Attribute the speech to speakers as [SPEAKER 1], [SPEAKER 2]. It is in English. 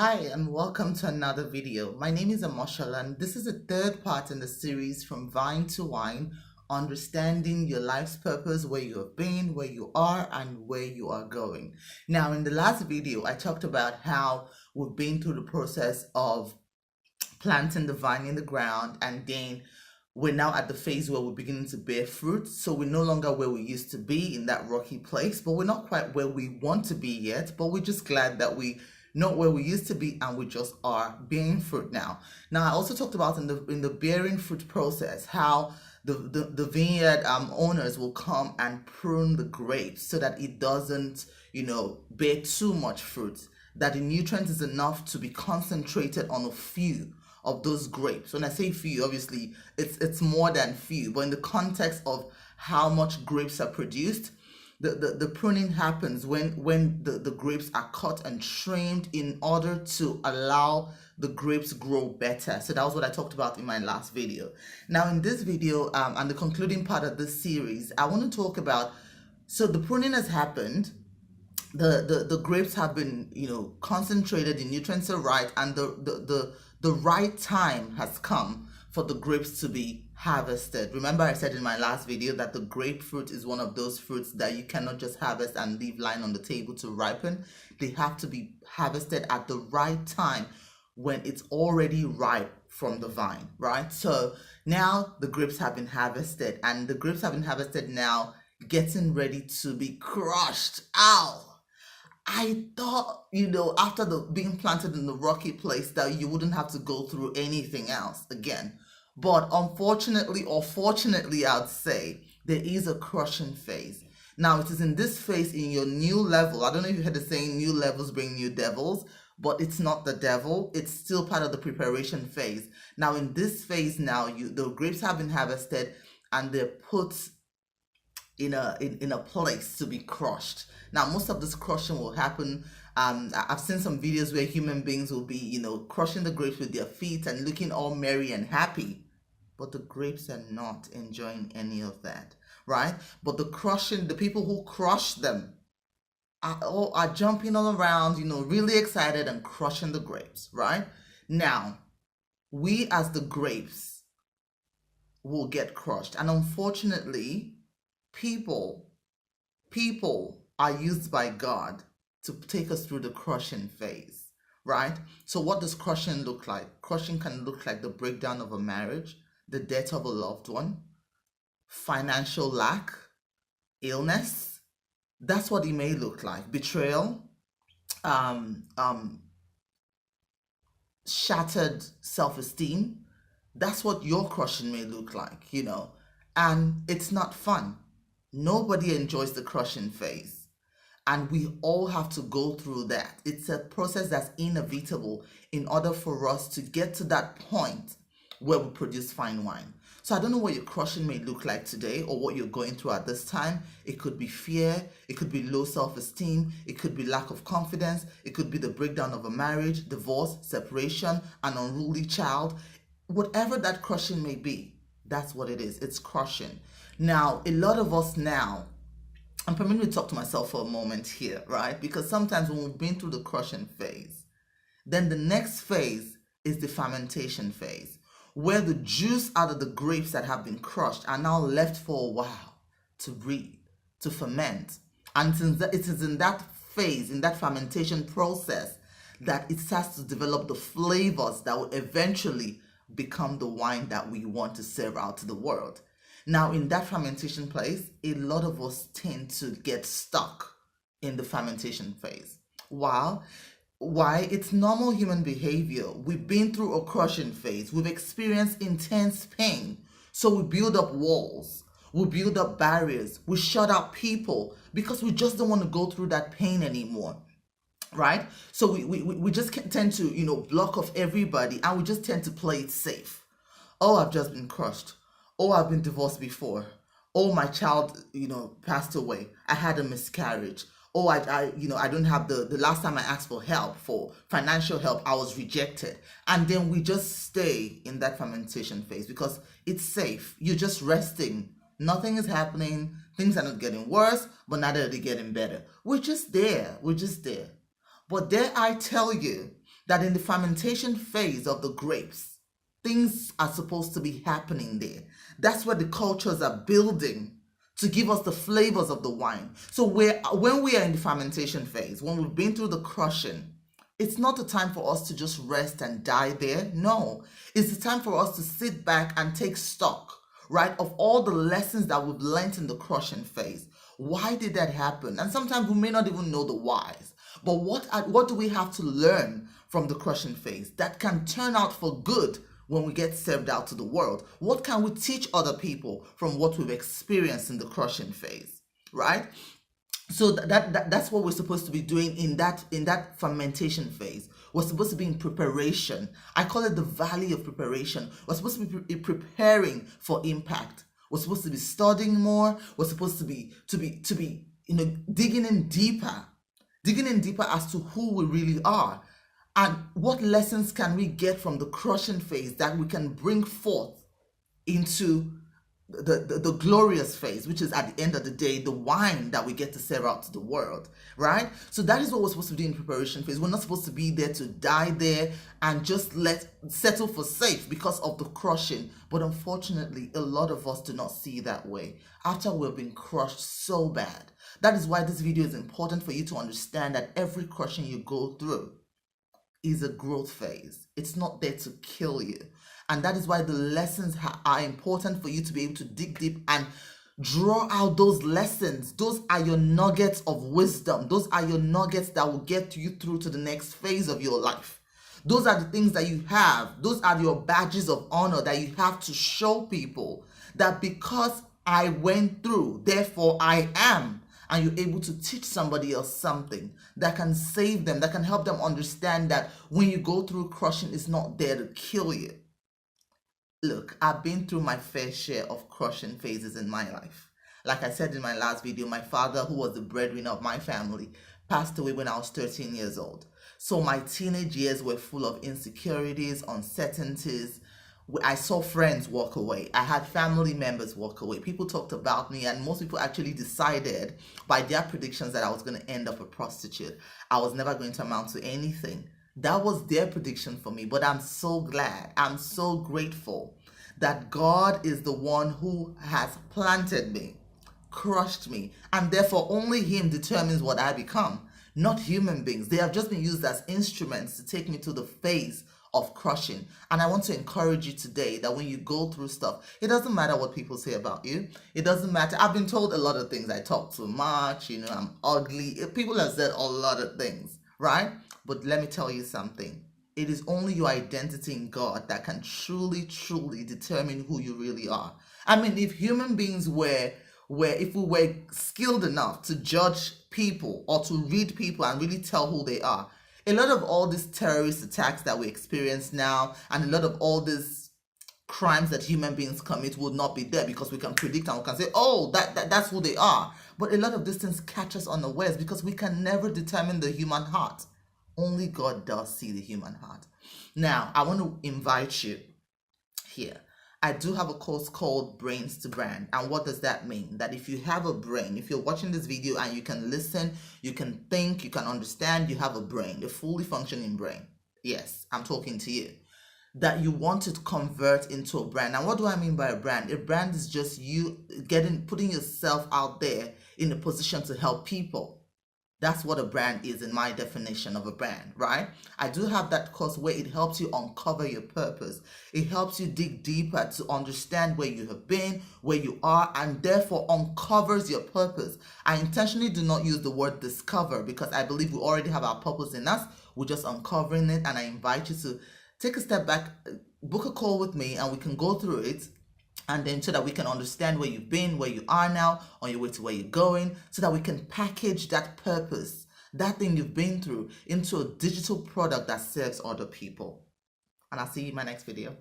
[SPEAKER 1] Hi and welcome to another video. My name is Amoshala and this is the third part in the series From Vine to Wine, understanding your life's purpose, where you have been, where you are, and where you are going. Now, in the last video, I talked about how we've been through the process of planting the vine in the ground, and then we're now at the phase where we're beginning to bear fruit. So we're no longer where we used to be in that rocky place, but we're not quite where we want to be yet, but we're just glad that we not where we used to be and we just are bearing fruit now. Now I also talked about in the bearing fruit process how the vineyard owners will come and prune the grapes so that it doesn't bear too much fruit, that the nutrient is enough to be concentrated on a few of those grapes. When I say few, obviously it's more than few, but in the context of how much grapes are produced, the pruning happens when the grapes are cut and trimmed in order to allow the grapes grow better. So that was what I talked about in my last video. Now in this video and the concluding part of this series, I want to talk about, so the pruning has happened, the grapes have been concentrated, the nutrients are right, and the right time has come for the grapes to be harvested. Remember I said in my last video that the grapefruit is one of those fruits that you cannot just harvest and leave lying on the table to ripen. They have to be harvested at the right time when it's already ripe from the vine, right? So now the grapes have been harvested, and the grapes have been harvested now, getting ready to be crushed. Ow! I thought, after being planted in the rocky place, that you wouldn't have to go through anything else again. But unfortunately, or fortunately, I'd say, there is a crushing phase. Now, it is in this phase, in your new level. I don't know if you heard the saying, new levels bring new devils, but it's not the devil. It's still part of the preparation phase. Now, in this phase now, the grapes have been harvested and they're put in a place to be crushed. Now, most of this crushing will happen. I've seen some videos where human beings will be, crushing the grapes with their feet and looking all merry and happy. But the grapes are not enjoying any of that, right? But the people who crush them are jumping all around, really excited and crushing the grapes, right? Now, we as the grapes will get crushed. And unfortunately, people are used by God to take us through the crushing phase, right? So what does crushing look like? Crushing can look like the breakdown of a marriage, the death of a loved one, financial lack, illness. That's what it may look like. Betrayal, shattered self-esteem. That's what your crushing may look like, and it's not fun. Nobody enjoys the crushing phase, and we all have to go through that. It's a process that's inevitable in order for us to get to that point where we produce fine wine. So I don't know what your crushing may look like today, or what you're going through at this time. It could be fear, it could be low self-esteem, it could be lack of confidence, it could be the breakdown of a marriage, divorce, separation, an unruly child. Whatever that crushing may be, that's what it is. It's crushing. Now, a lot of us now, I'm permitted to talk to myself for a moment here, right? Because sometimes when we've been through the crushing phase, then the next phase is the fermentation phase, where the juice out of the grapes that have been crushed are now left for a while to breathe, to ferment. And it is in that phase, in that fermentation process, that it starts to develop the flavors that will eventually become the wine that we want to serve out to the world. Now, in that fermentation place, a lot of us tend to get stuck in the fermentation phase. Why? It's normal human behavior. We've been through a crushing phase. We've experienced intense pain. So we build up walls. We build up barriers. We shut out people because we just don't want to go through that pain anymore. Right? So we just tend to, block off everybody, and we just tend to play it safe. Oh, I've just been crushed. Oh, I've been divorced before. Oh, my child, passed away. I had a miscarriage. Oh, I don't have the last time I asked for help, for financial help, I was rejected. And then we just stay in that fermentation phase because it's safe. You're just resting. Nothing is happening. Things are not getting worse, but neither are they getting better. We're just there. But dare I tell you that in the fermentation phase of the grapes, things are supposed to be happening there. That's where the cultures are building to give us the flavors of the wine. So when we are in the fermentation phase, when we've been through the crushing, it's not a time for us to just rest and die there. No, it's the time for us to sit back and take stock, right, of all the lessons that we've learned in the crushing phase. Why did that happen? And sometimes we may not even know the whys. But what do we have to learn from the crushing phase that can turn out for good when we get served out to the world? What can we teach other people from what we've experienced in the crushing phase, right? So that's what we're supposed to be doing in that fermentation phase. We're supposed to be in preparation. I call it the valley of preparation. We're supposed to be preparing for impact. We're supposed to be studying more. We're supposed to be digging in deeper as to who we really are, and what lessons can we get from the crushing phase that we can bring forth into the glorious phase, which is at the end of the day the wine that we get to serve out to the world, right? So that is what we're supposed to do in preparation phase. We're not supposed to be there to die there and just settle for safe because of the crushing. But unfortunately, a lot of us do not see that way after we've been crushed so bad. That is why this video is important, for you to understand that every crushing you go through is a growth phase. It's not there to kill you. And that is why the lessons are important for you to be able to dig deep and draw out those lessons. Those are your nuggets of wisdom. Those are your nuggets that will get you through to the next phase of your life. Those are the things that you have. Those are your badges of honor that you have to show people that because I went through, therefore I am. And you're able to teach somebody else something that can save them, that can help them understand that when you go through crushing, it's not there to kill you. Look, I've been through my fair share of crushing phases in my life. Like I said in my last video, my father, who was the breadwinner of my family, passed away when I was 13 years old. So my teenage years were full of insecurities, uncertainties. I saw friends walk away. I had family members walk away. People talked about me, and most people actually decided by their predictions that I was going to end up a prostitute. I was never going to amount to anything. That was their prediction for me. But I'm so glad, I'm so grateful that God is the one who has planted me, crushed me, and therefore only Him determines what I become, not human beings. They have just been used as instruments to take me to the phase of crushing. And I want to encourage you today that when you go through stuff, it doesn't matter what people say about you. It doesn't matter. I've been told a lot of things. I talk too much, I'm ugly. People have said a lot of things, right? But let me tell you something. It is only your identity in God that can truly, truly determine who you really are. I mean, if human beings if we were skilled enough to judge people or to read people and really tell who they are, a lot of all these terrorist attacks that we experience now and a lot of all these crimes that human beings commit would not be there, because we can predict and we can say, oh, that's who they are. But a lot of these things catch us unawares because we can never determine the human heart. Only God does see the human heart. Now, I want to invite you here. I do have a course called Brains to Brand. And what does that mean? That if you have a brain, if you're watching this video and you can listen, you can think, you can understand, you have a brain, a fully functioning brain. Yes, I'm talking to you. That you want to convert into a brand. And what do I mean by a brand? A brand is just you putting yourself out there in a position to help people. That's what a brand is in my definition of a brand, right? I do have that course where it helps you uncover your purpose. It helps you dig deeper to understand where you have been, where you are, and therefore uncovers your purpose. I intentionally do not use the word discover because I believe we already have our purpose in us. We're just uncovering it, and I invite you to take a step back, book a call with me, and we can go through it. And then so that we can understand where you've been, where you are now, on your way to where you're going, so that we can package that purpose, that thing you've been through, into a digital product that serves other people. And I'll see you in my next video.